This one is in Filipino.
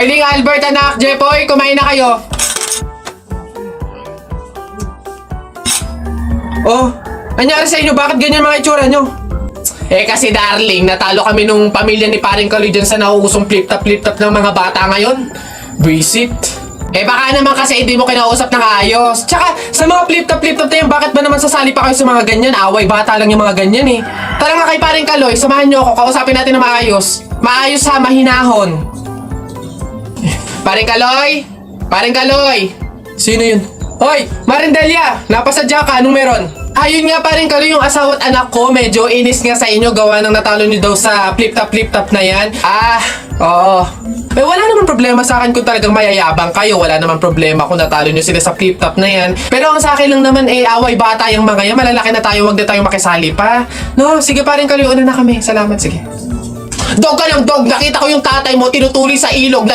Eileen, Albert, anak, Jepoy, kumain na kayo. Oh, anyari sa inyo? Bakit ganyan mga itsura nyo? Eh kasi darling, natalo kami nung pamilya ni paring Kaloy dyan sa nauusong flip-top ng mga bata ngayon. Visit. Eh baka naman kasi hindi mo kinausap ng ayos. Tsaka sa mga flip-top na yun, bakit ba naman sasali pa kayo sa mga ganyan? Away, bata lang yung mga ganyan eh. Tara nga kay paring Kaloy, samahan nyo ako, kausapin natin na maayos. Maayos ha, mahinahon. Paring Kaloy? Paring Kaloy? Sino yun? Hoy, Marindelia, napasadya ka, anong meron? Ayun nga paring Kaloy, yung asawa at anak ko, medyo inis nga sa inyo, gawa ng natalo nyo daw sa flip-top na yan. Oo. Eh wala naman problema sa akin kung talagang mayayabang kayo, wala naman problema kung natalo nyo sila sa flip-top na yan. Pero ang sa akin lang naman away bata yung mga yan, malalaki na tayo, wag na tayong makisali pa. No, sige paring Kaloy, una na kami, salamat, sige. Dog ka lang, dog, nakita ko yung tatay mo tinutuli sa ilog na